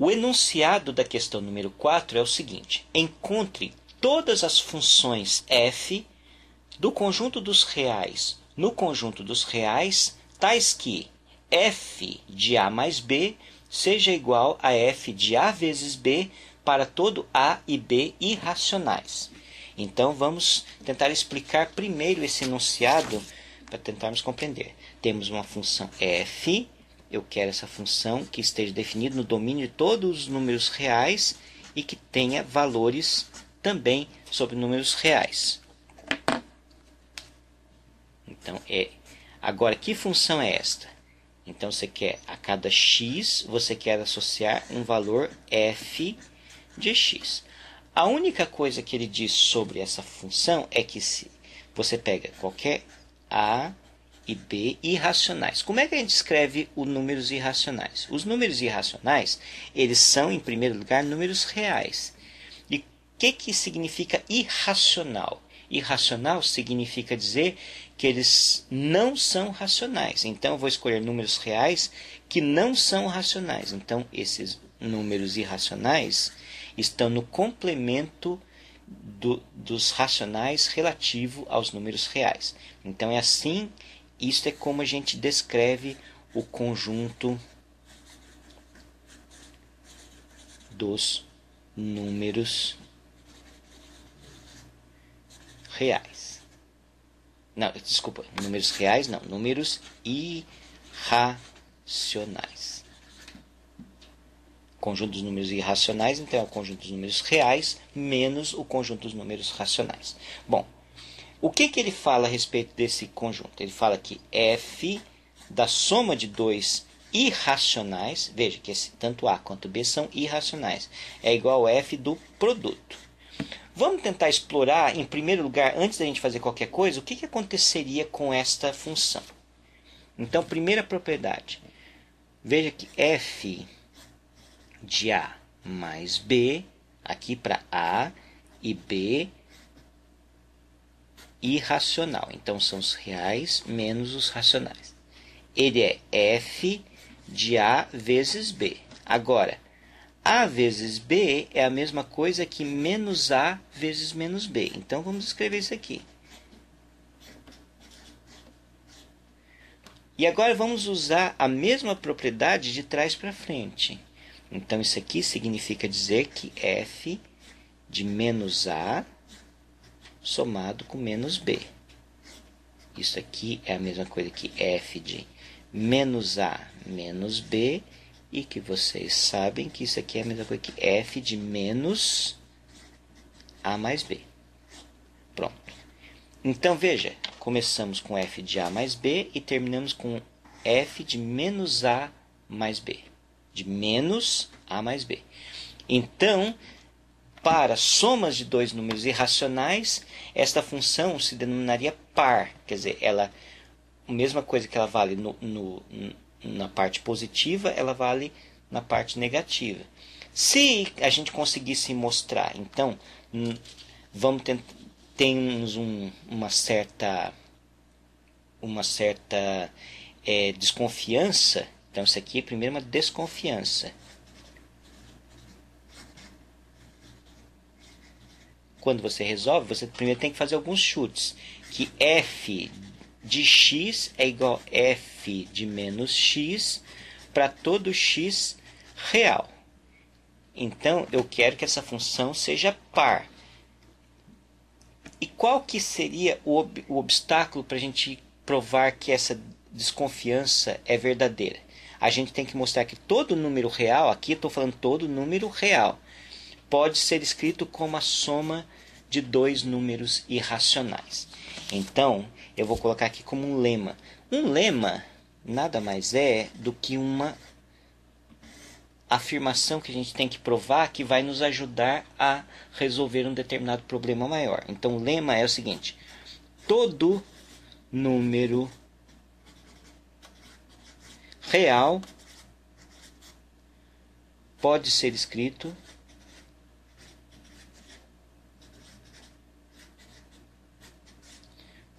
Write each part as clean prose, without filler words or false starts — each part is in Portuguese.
O enunciado da questão número 4 é o seguinte: encontre todas as funções f do conjunto dos reais no conjunto dos reais, tais que f de a mais b seja igual a f de a vezes b para todo a e b irracionais. Então, vamos tentar explicar primeiro esse enunciado para tentarmos compreender. Temos uma função f, eu quero essa função que esteja definida no domínio de todos os números reais e que tenha valores também sobre números reais. Então, agora, que função é esta? Então, você quer, a cada x, você quer associar um valor f de x. A única coisa que ele diz sobre essa função é que se você pega qualquer a e b irracionais. Como é que a gente escreve os números irracionais? Os números irracionais, eles são, em primeiro lugar, números reais. E o que significa irracional? Irracional significa dizer que eles não são racionais. Então, eu vou escolher números reais que não são racionais. Então, esses números irracionais estão no complemento dos racionais relativo aos números reais. Então, é assim, isto é como a gente descreve o conjunto dos números reais. Não, desculpa, números reais não, números irracionais. Conjunto dos números irracionais, então é o conjunto dos números reais menos o conjunto dos números racionais. Bom, o que ele fala a respeito desse conjunto? Ele fala que f da soma de dois irracionais, veja que tanto A quanto B são irracionais, é igual a f do produto. Vamos tentar explorar, em primeiro lugar, antes da gente fazer qualquer coisa, o que aconteceria com esta função. Então, primeira propriedade. Veja que f de a mais b, aqui para a e b, irracional. Então, são os reais menos os racionais. Ele é f de a vezes b. Agora, a vezes b é a mesma coisa que menos a vezes menos b. Então, vamos escrever isso aqui. E agora vamos usar a mesma propriedade de trás para frente. Então, isso aqui significa dizer que f de menos a somado com menos b. Isso aqui é a mesma coisa que f de menos a menos b. E que vocês sabem que isso aqui é a mesma coisa que f de menos a mais b. Pronto. Então, veja, começamos com f de a mais b e terminamos com f de menos a mais b. De menos a mais b. Então, para somas de dois números irracionais, esta função se denominaria par. Quer dizer, ela, a mesma coisa que ela vale na parte positiva, ela vale na parte negativa. Se a gente conseguisse mostrar, então, temos uma certa desconfiança. Então, isso aqui é primeiro uma desconfiança. Quando você resolve, você primeiro tem que fazer alguns chutes. Que f de x é igual a f de menos x para todo x real. Então, eu quero que essa função seja par. E qual que seria o obstáculo para a gente provar que essa desconfiança é verdadeira? A gente tem que mostrar que todo número real, aqui eu estou falando todo número real, pode ser escrito como a soma de dois números irracionais. Então, eu vou colocar aqui como um lema. Um lema nada mais é do que uma afirmação que a gente tem que provar que vai nos ajudar a resolver um determinado problema maior. Então, o lema é o seguinte: todo número real pode ser escrito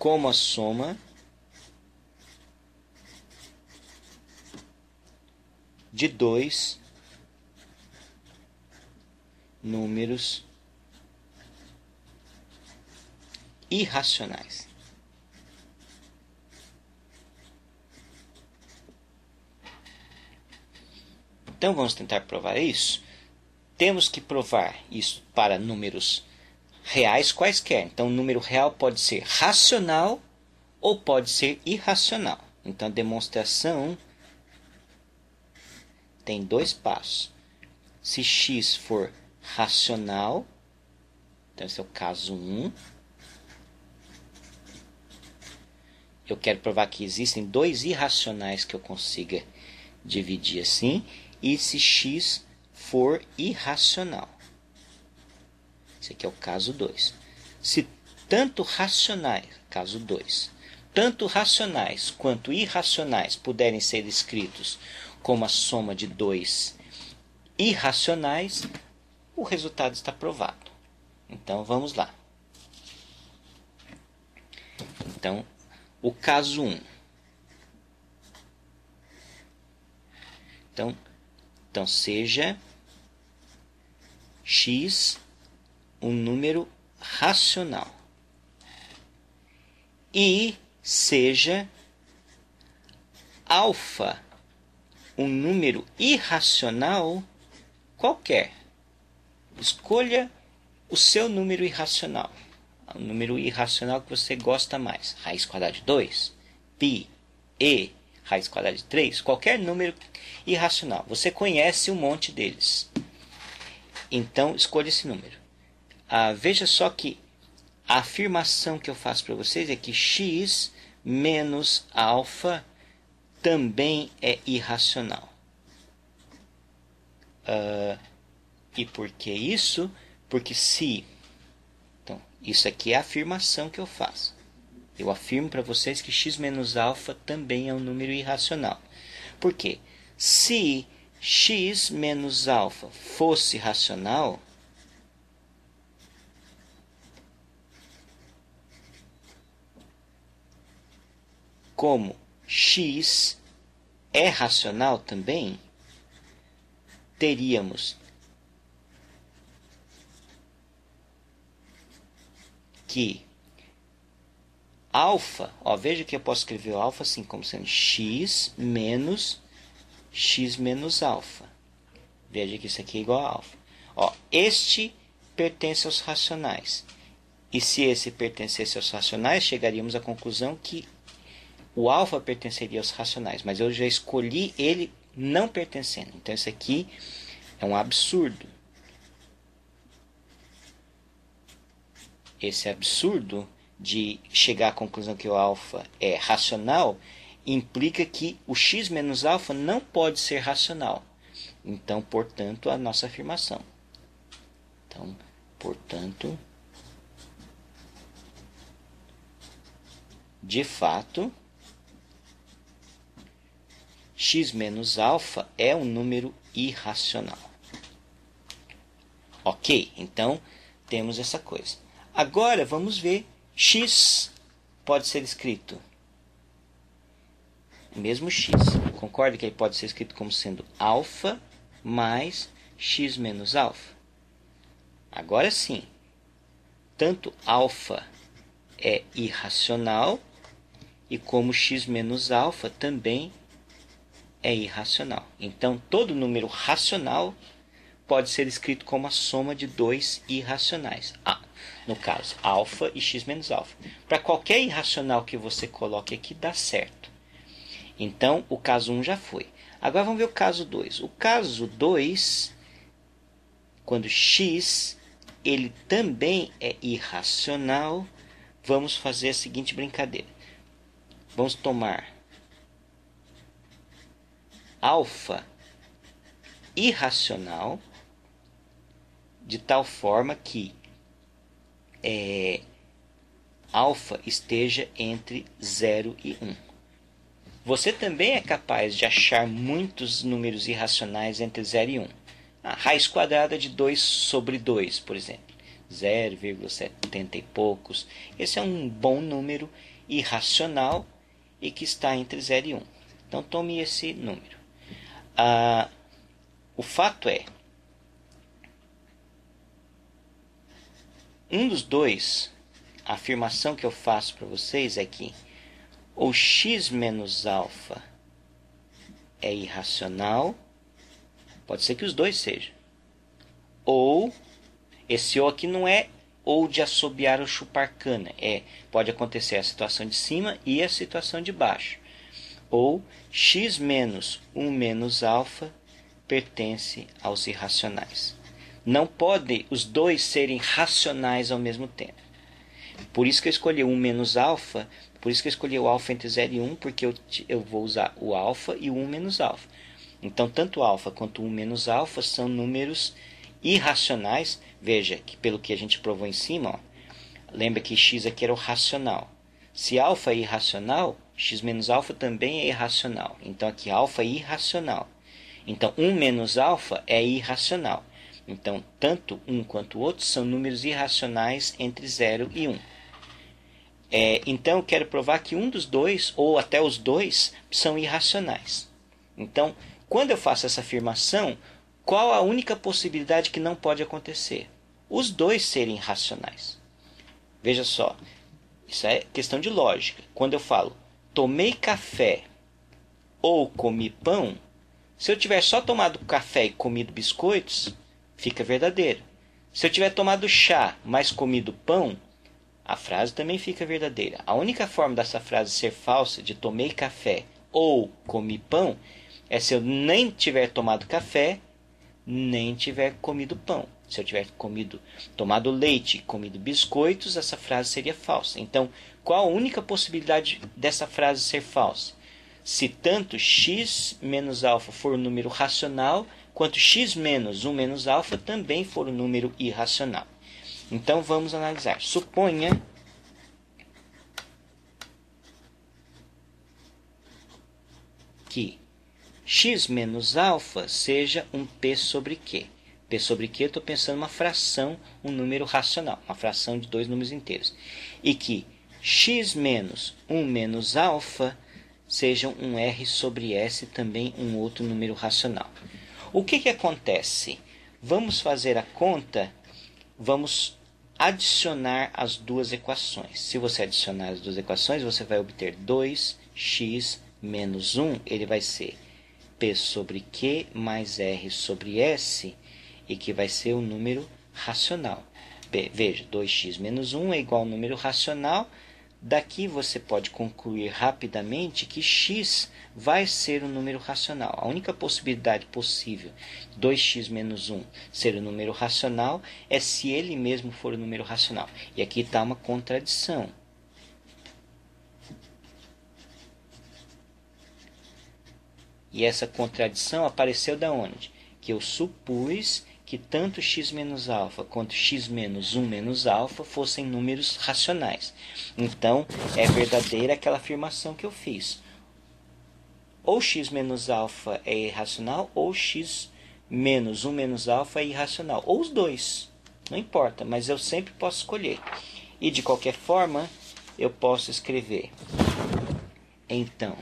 como a soma de dois números irracionais. Então vamos tentar provar isso. Temos que provar isso para números reais quaisquer. Então o número real pode ser racional ou pode ser irracional. Então a demonstração tem 2 passos. Se x for racional, então esse é o caso 1. Eu quero provar que existem 2 irracionais que eu consiga dividir assim. E se x for irracional. Esse aqui é o caso 2. Se tanto racionais, caso 2, tanto racionais quanto irracionais puderem ser escritos como a soma de 2 irracionais, o resultado está provado. Então vamos lá. Então, o caso 1. Então seja x um número racional e seja alfa um número irracional qualquer. Escolha o seu número irracional. O número irracional que você gosta mais. Raiz quadrada de 2, π, e, raiz quadrada de 3, qualquer número irracional. Você conhece um monte deles. Então, escolha esse número. Veja só que a afirmação que eu faço para vocês é que x menos alfa também é irracional. E por que isso? Porque se... Então, isso aqui é a afirmação que eu faço. Eu afirmo para vocês que x menos alfa também é um número irracional. Por quê? Se x menos alfa fosse racional, como x é racional também, teríamos que alfa, veja que eu posso escrever o alfa assim como sendo x menos alfa. Veja que isso aqui é igual a alfa. Este pertence aos racionais. E se esse pertencesse aos racionais, chegaríamos à conclusão que o alfa pertenceria aos racionais. Mas eu já escolhi ele não pertencendo. Então isso aqui é um absurdo. Esse absurdo de chegar à conclusão que o alfa é racional implica que o x menos alfa não pode ser racional. Então, portanto, a nossa afirmação. Então, portanto, de fato, x menos alfa é um número irracional. Ok, então temos essa coisa. Agora vamos ver x pode ser escrito. Mesmo x, concorda que ele pode ser escrito como sendo alfa mais x menos alfa? Agora sim, tanto alfa é irracional e como x menos alfa também é irracional. Então, todo número racional pode ser escrito como a soma de 2 irracionais. No caso, alfa e x menos alfa. Para qualquer irracional que você coloque aqui, dá certo. Então, o caso 1 já foi. Agora vamos ver o caso 2. O caso 2, quando x ele também é irracional, vamos fazer a seguinte brincadeira. Vamos tomar alfa irracional de tal forma que alfa esteja entre 0 e 1. Você também é capaz de achar muitos números irracionais entre 0 e 1. A raiz quadrada de 2 sobre 2, por exemplo. 0,70 e poucos. Esse é um bom número irracional e que está entre 0 e 1. Então tome esse número. O fato é um dos dois, a afirmação que eu faço para vocês é que ou x menos alfa é irracional, pode ser que os dois sejam, ou esse ou aqui não é ou de assobiar ou chupar cana, pode acontecer a situação de cima e a situação de baixo, ou x menos 1 menos alfa pertence aos irracionais. Não pode os dois serem racionais ao mesmo tempo. Por isso que eu escolhi 1 menos alfa, por isso que eu escolhi o alfa entre 0 e 1, porque eu vou usar o alfa e o 1 menos alfa. Então, tanto alfa quanto 1 menos alfa são números irracionais. Veja que pelo que a gente provou em cima, ó, lembra que x aqui era o racional. Se alfa é irracional, x menos alfa também é irracional. Então, aqui alfa é irracional. Então, 1 menos alfa é irracional. Então, tanto um quanto o outro são números irracionais entre 0 e 1. Então, eu quero provar que um dos dois, ou até os dois, são irracionais. Então, quando eu faço essa afirmação, qual a única possibilidade que não pode acontecer? Os dois serem racionais. Veja só, isso é questão de lógica. Quando eu falo, tomei café ou comi pão, se eu tiver só tomado café e comido biscoitos, fica verdadeiro. Se eu tiver tomado chá, mas comido pão, a frase também fica verdadeira. A única forma dessa frase ser falsa, de tomei café ou comi pão, é se eu nem tiver tomado café, nem tiver comido pão. Se eu tiver tomado leite e comido biscoitos, essa frase seria falsa. Então, qual a única possibilidade dessa frase ser falsa? Se tanto x menos alfa for um número racional, quanto x menos 1 menos alfa também for um número irracional. Então, vamos analisar. Suponha que x menos alfa seja um p sobre q. P sobre q, eu estou pensando uma fração, um número racional, uma fração de dois números inteiros. E que x menos 1 menos alfa seja um r sobre s, também um outro número racional. O que acontece? Vamos fazer a conta, vamos adicionar as duas equações. Se você adicionar as duas equações, você vai obter 2x menos 1, ele vai ser P sobre Q mais R sobre S, e que vai ser um número racional. Veja, 2x menos 1 é igual a um número racional. Daqui você pode concluir rapidamente que x vai ser um número racional. A única possibilidade possível de 2x menos 1 ser um número racional é se ele mesmo for um número racional. E aqui está uma contradição. E essa contradição apareceu da onde? Que eu supus que tanto x menos alfa quanto x menos 1 menos alfa fossem números racionais. Então, é verdadeira aquela afirmação que eu fiz. Ou x menos alfa é irracional, ou x menos 1 menos alfa é irracional. Ou os dois, não importa, mas eu sempre posso escolher. E de qualquer forma, eu posso escrever. Então,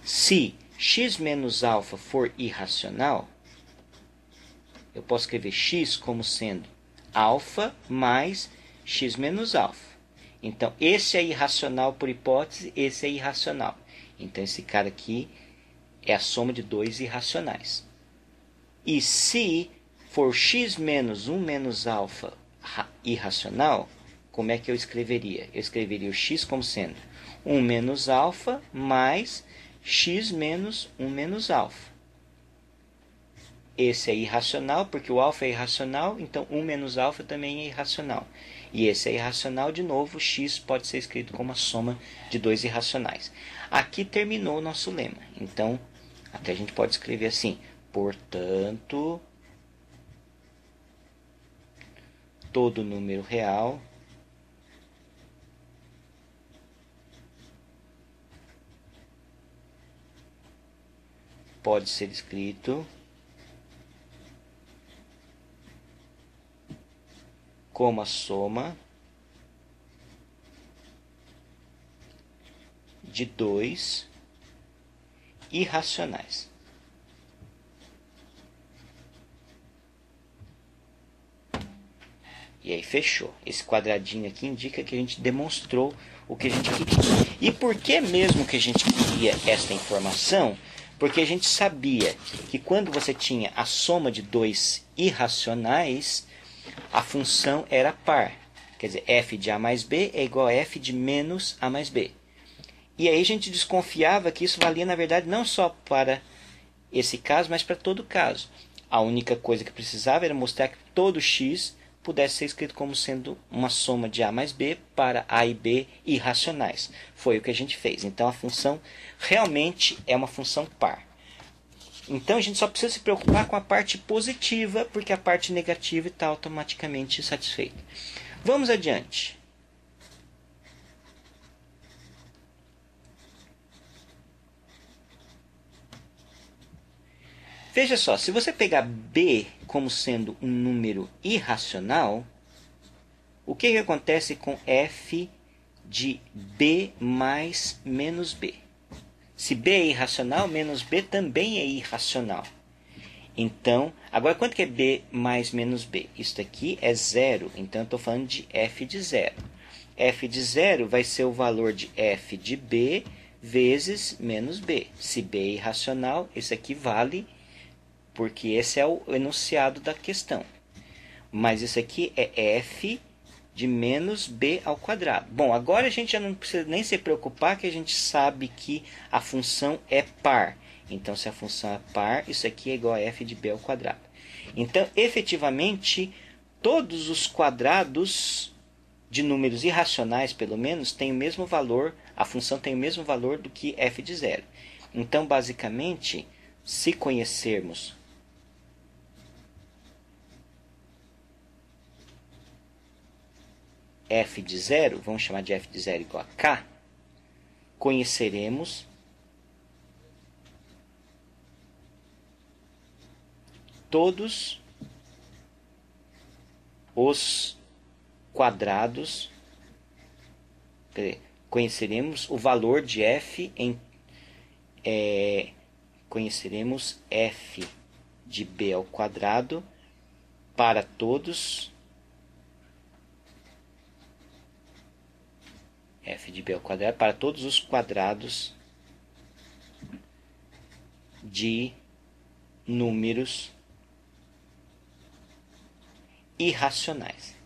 se x menos alfa for irracional, eu posso escrever x como sendo alfa mais x menos alfa. Então, esse é irracional por hipótese, esse é irracional. Então, esse cara aqui é a soma de dois irracionais. E se for x menos 1 menos alfa irracional, como é que eu escreveria? Eu escreveria o x como sendo 1 menos alfa mais x menos 1 menos alfa. Esse é irracional, porque o alfa é irracional, então 1 menos alfa também é irracional. E esse é irracional, de novo, x pode ser escrito como a soma de dois irracionais. Aqui terminou o nosso lema. Então, até a gente pode escrever assim: portanto, todo número real pode ser escrito como a soma de dois irracionais. E aí fechou. Esse quadradinho aqui indica que a gente demonstrou o que a gente queria. E por que mesmo que a gente queria esta informação? Porque a gente sabia que quando você tinha a soma de dois irracionais, a função era par. Quer dizer, f de a mais b é igual a f de menos a mais b. E aí a gente desconfiava que isso valia, na verdade, não só para esse caso, mas para todo caso. A única coisa que precisava era mostrar que todo x pudesse ser escrito como sendo uma soma de a mais b para a e b irracionais. Foi o que a gente fez. Então a função realmente é uma função par. Então a gente só precisa se preocupar com a parte positiva, porque a parte negativa está automaticamente satisfeita. Vamos adiante. Veja só, se você pegar b como sendo um número irracional, o que acontece com f de b mais menos b? Se b é irracional, menos b também é irracional. Então, agora quanto que é b mais menos b? Isso aqui é zero, então eu estou falando de f de zero. F de zero vai ser o valor de f de b vezes menos b. Se b é irracional, isso aqui vale, porque esse é o enunciado da questão. Mas isso aqui é f de menos b ao quadrado. Bom, agora a gente já não precisa nem se preocupar, que a gente sabe que a função é par. Então, se a função é par, isso aqui é igual a f de b ao quadrado. Então, efetivamente, todos os quadrados de números irracionais, pelo menos, têm o mesmo valor, a função tem o mesmo valor do que f de zero. Então, basicamente, se conhecermos f de zero, vamos chamar de f de zero igual a k, conheceremos todos os quadrados, conheceremos o valor de f em conheceremos f de b ao quadrado para todos f de b ao quadrado para todos os quadrados de números irracionais.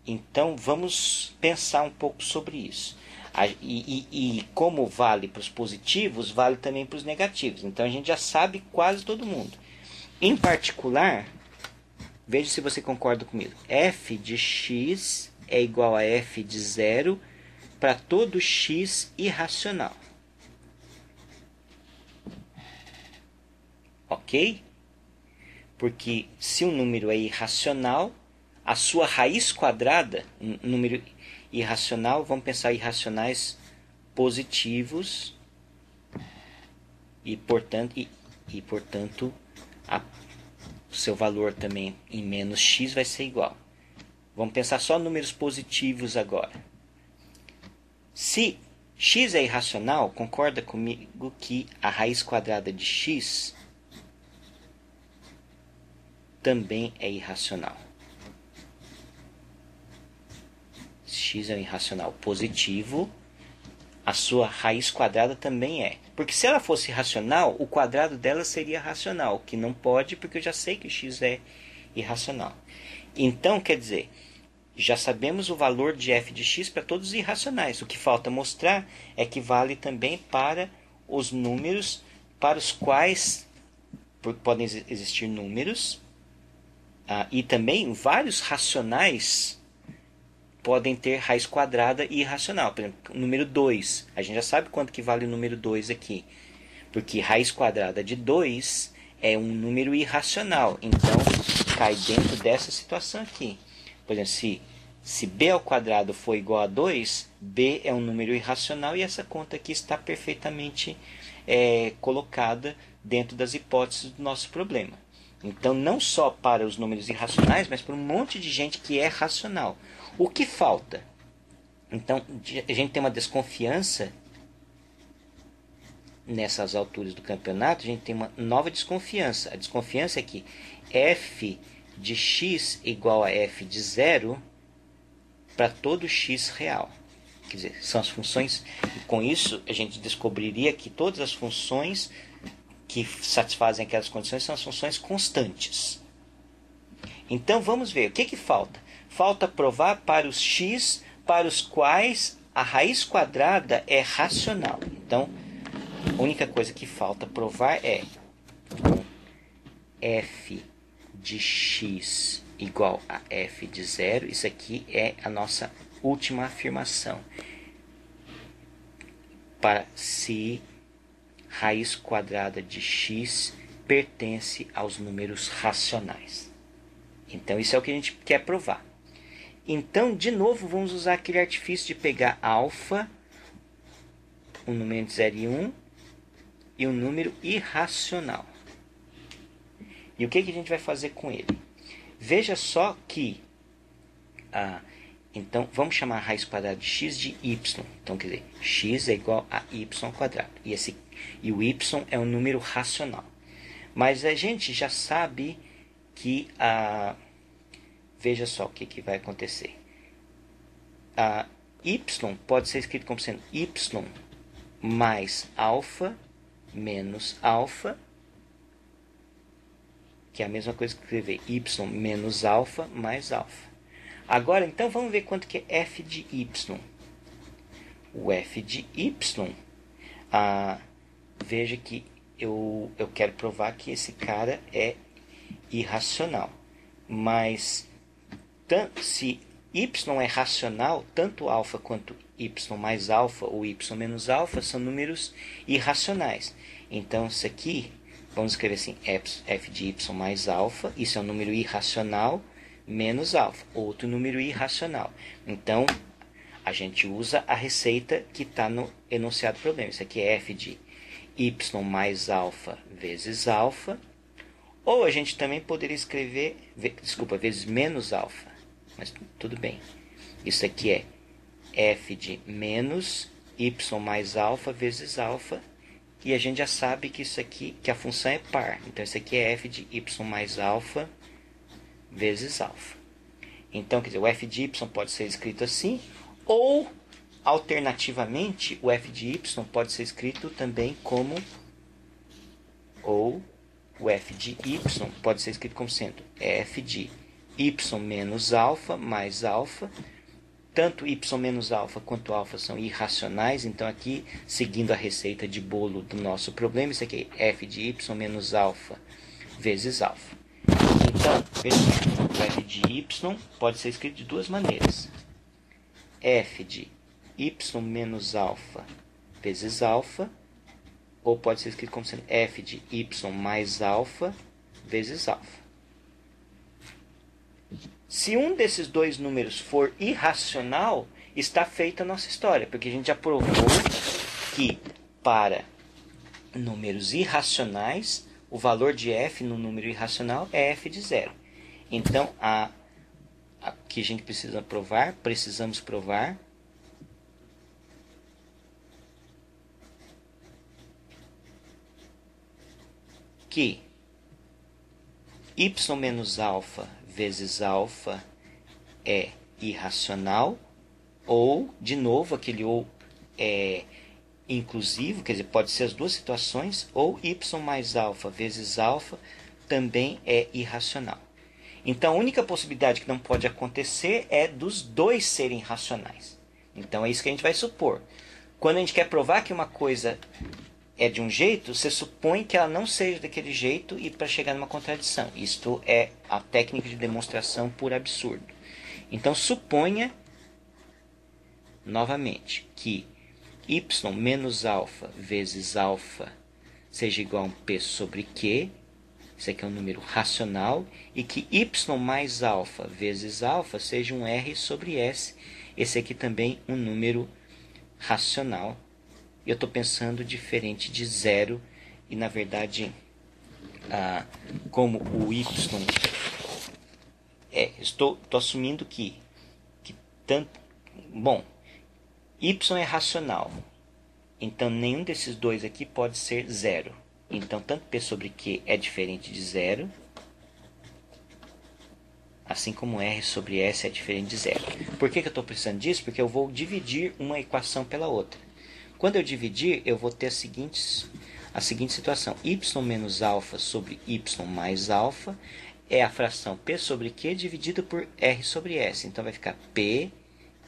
Então vamos pensar um pouco sobre isso. E como vale para os positivos, vale também para os negativos. Então a gente já sabe quase todo mundo. Em particular, veja se você concorda comigo. F de x é igual a f de zero para todo x irracional. Ok? Porque se um número é irracional, a sua raiz quadrada, número irracional, vamos pensar irracionais positivos, e portanto o seu valor também em menos x vai ser igual. Vamos pensar só números positivos agora. Se x é irracional, concorda comigo que a raiz quadrada de x também é irracional. X é um irracional positivo, a sua raiz quadrada também é. Porque se ela fosse racional, o quadrado dela seria racional, que não pode, porque eu já sei que o x é irracional. Então, quer dizer, já sabemos o valor de f de x para todos os irracionais. O que falta mostrar é que vale também para os números para os quais podem existir números, e também vários racionais podem ter raiz quadrada e irracional. Por exemplo, o número 2. A gente já sabe quanto que vale o número 2 aqui. Porque raiz quadrada de 2 é um número irracional. Então, cai dentro dessa situação aqui. Por exemplo, se b ao quadrado for igual a 2, b é um número irracional e essa conta aqui está perfeitamente colocada dentro das hipóteses do nosso problema. Então, não só para os números irracionais, mas para um monte de gente que é racional. O que falta? Então, a gente tem uma desconfiança nessas alturas do campeonato, a gente tem uma nova desconfiança. A desconfiança é que f de x igual a f de zero para todo x real. Quer dizer, são as funções, e com isso a gente descobriria que todas as funções que satisfazem aquelas condições são as funções constantes. Então vamos ver, o que falta? Falta provar para os x para os quais a raiz quadrada é racional. Então, a única coisa que falta provar é f de x igual a f de zero. Isso aqui é a nossa última afirmação. Para se raiz quadrada de x pertence aos números racionais. Então, isso é o que a gente quer provar. Então, de novo, vamos usar aquele artifício de pegar alfa, um número entre 0 e 1, e um número irracional. E o que a gente vai fazer com ele? Veja só que, então, vamos chamar a raiz quadrada de x de y. Então, quer dizer, x é igual a y ao quadrado. E o y é um número racional. Mas a gente já sabe que veja só o que vai acontecer. Y pode ser escrito como sendo y mais alfa menos alfa, que é a mesma coisa que escrever y menos alfa mais alfa. Agora, então, vamos ver quanto que é f de y. O f de y, veja que eu quero provar que esse cara é irracional. Mas se y é racional, tanto alfa quanto y mais alfa ou y menos alfa são números irracionais. Então, isso aqui, vamos escrever assim, f de y mais alfa, isso é um número irracional, menos alfa, outro número irracional. Então, a gente usa a receita que está no enunciado do problema. Isso aqui é f de y mais alfa vezes alfa. Ou a gente também poderia escrever, vezes menos alfa. Mas tudo bem. Isso aqui é f de menos y mais alfa vezes alfa. E a gente já sabe que isso aqui, que a função é par. Então, isso aqui é f de y mais alfa vezes alfa. Então, quer dizer, o f de y pode ser escrito assim. Ou, alternativamente, o f de y pode ser escrito também como... Ou o f de y pode ser escrito como sendo f de y menos alfa mais alfa. Tanto y menos alfa quanto alfa são irracionais. Então, aqui, seguindo a receita de bolo do nosso problema, isso aqui é f de y menos alfa vezes alfa. Então, veja, o f de y pode ser escrito de duas maneiras. F de y menos alfa vezes alfa, ou pode ser escrito como sendo f de y mais alfa vezes alfa. Se um desses dois números for irracional, está feita a nossa história, porque a gente já provou que para números irracionais, o valor de f no número irracional é f de zero. Então, o que a gente precisa provar? Precisamos provar que y menos alfa vezes alfa é irracional, ou, de novo, aquele ou é inclusivo, quer dizer, pode ser as duas situações, ou y mais alfa vezes alfa também é irracional. Então, a única possibilidade que não pode acontecer é dos dois serem racionais. Então, é isso que a gente vai supor. Quando a gente quer provar que uma coisa é de um jeito, você supõe que ela não seja daquele jeito e para chegar numa contradição. Isto é a técnica de demonstração por absurdo. Então, suponha, novamente, que y menos alfa vezes alfa seja igual a um p sobre q. Isso aqui é um número racional. E que y mais alfa vezes alfa seja um r sobre s. Esse aqui também um número racional. Eu estou pensando diferente de zero. E, na verdade, como o y... estou assumindo que tanto... Bom, y é racional. Então, nenhum desses dois aqui pode ser zero. Então, tanto P sobre Q é diferente de zero, assim como R sobre S é diferente de zero. Por que eu estou precisando disso? Porque eu vou dividir uma equação pela outra. Quando eu dividir, eu vou ter a seguinte situação. Y menos alfa sobre Y mais alfa é a fração P sobre Q dividido por R sobre S. Então, vai ficar P,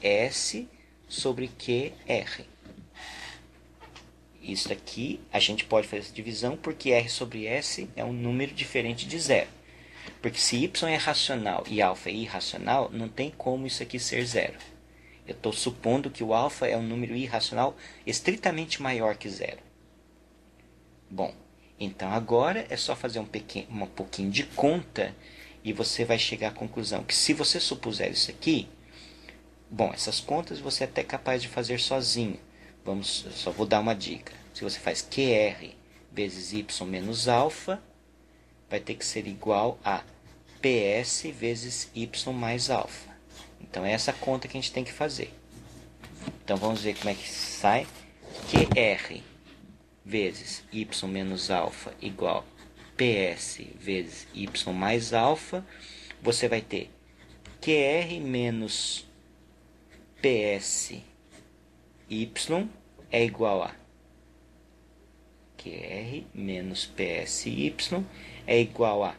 S sobre Q, R. Isso aqui, a gente pode fazer essa divisão porque R sobre S é um número diferente de zero. Porque se Y é racional e alfa é irracional, não tem como isso aqui ser zero. Eu estou supondo que o alfa é um número irracional estritamente maior que zero. Bom, então agora é só fazer um pouquinho de conta e você vai chegar à conclusão que se você supuser isso aqui, bom, essas contas você é até capaz de fazer sozinho. Só vou dar uma dica. Se você faz QR vezes Y menos alfa, vai ter que ser igual a PS vezes Y mais alfa. Então, é essa conta que a gente tem que fazer. Então, vamos ver como é que sai. QR vezes Y menos alfa igual PS vezes Y mais alfa. Você vai ter QR menos PS Y é igual a QR menos PSY é igual a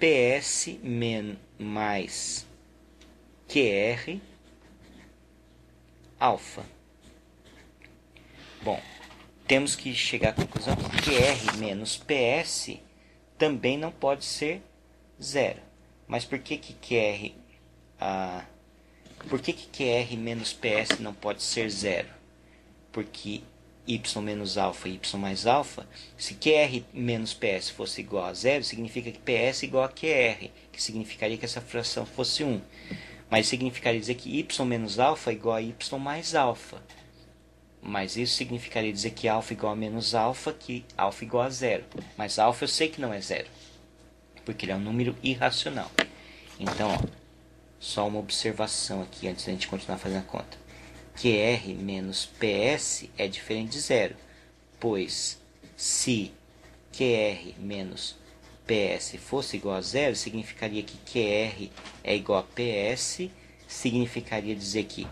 PS mais QR alfa. Bom, temos que chegar à conclusão que QR menos PS também não pode ser zero. Mas por que QR menos PS não pode ser zero? Porque Y menos alfa e Y mais alfa, se QR menos PS fosse igual a zero, significa que PS é igual a QR, que significaria que essa fração fosse 1. Mas significaria dizer que Y menos alfa é igual a Y mais alfa. Mas isso significaria dizer que alfa é igual a menos alfa, que alfa é igual a zero. Mas alfa eu sei que não é zero, porque ele é um número irracional. Então, ó, só uma observação aqui antes da gente continuar fazendo a conta. QR menos PS é diferente de zero, pois se QR menos PS fosse igual a zero, significaria que QR é igual a PS, significaria dizer que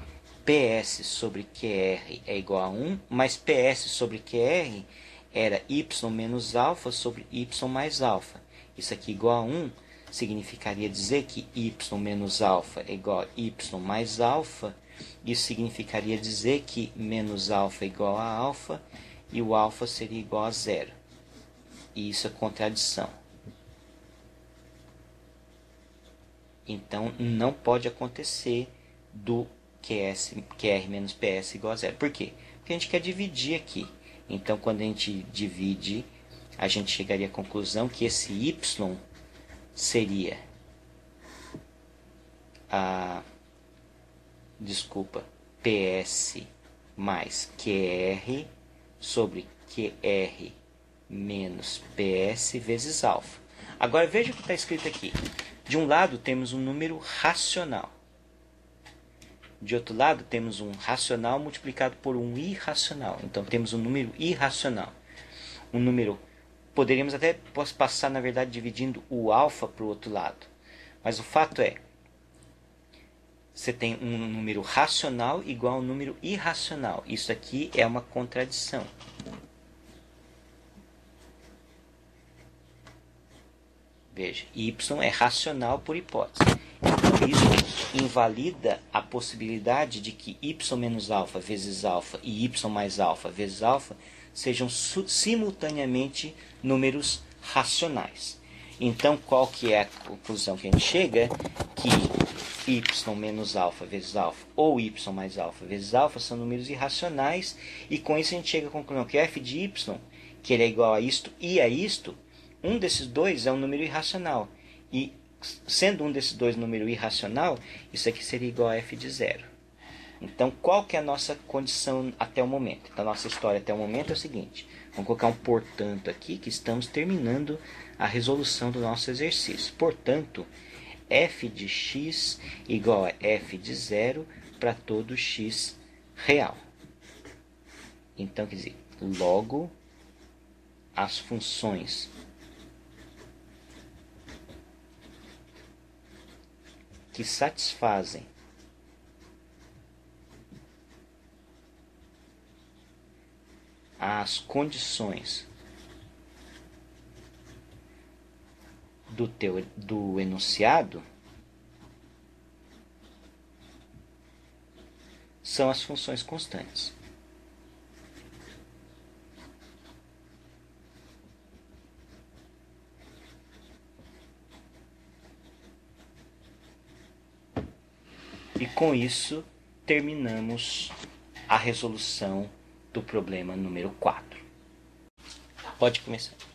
PS sobre QR é igual a 1, mas PS sobre QR era Y menos alfa sobre Y mais alfa. Isso aqui igual a 1, significaria dizer que Y menos alfa é igual a Y mais alfa. Isso significaria dizer que menos alfa é igual a alfa e o alfa seria igual a zero. E isso é contradição. Então, não pode acontecer do QR menos PS igual a zero. Por quê? Porque a gente quer dividir aqui. Então, quando a gente divide, a gente chegaria à conclusão que esse Y seria PS mais QR sobre QR menos PS vezes alfa. Agora veja o que está escrito aqui. De um lado temos um número racional. De outro lado temos um racional multiplicado por um irracional. Então temos um número irracional. Um número, poderíamos até passar na verdade dividindo o alfa para o outro lado. Mas o fato é, você tem um número racional igual a um número irracional. Isso aqui é uma contradição. Veja, y é racional por hipótese. Então, isso invalida a possibilidade de que y menos alfa vezes alfa e y mais alfa vezes alfa sejam simultaneamente números racionais. Então, qual que é a conclusão que a gente chega? Que y menos alfa vezes alfa ou y mais alfa vezes alfa são números irracionais, e com isso a gente chega à conclusão que f de y, que ele é igual a isto e a isto, um desses dois é um número irracional. E sendo um desses dois número irracional, isso aqui seria igual a f de zero. Então, qual que é a nossa condição até o momento? Então, a nossa história até o momento é o seguinte. Vamos colocar um portanto aqui, que estamos terminando a resolução do nosso exercício. Portanto, f de x igual a f de zero para todo x real. Então, quer dizer, logo as funções que satisfazem as condições do enunciado são as funções constantes. E com isso terminamos a resolução do problema número 4. Pode começar.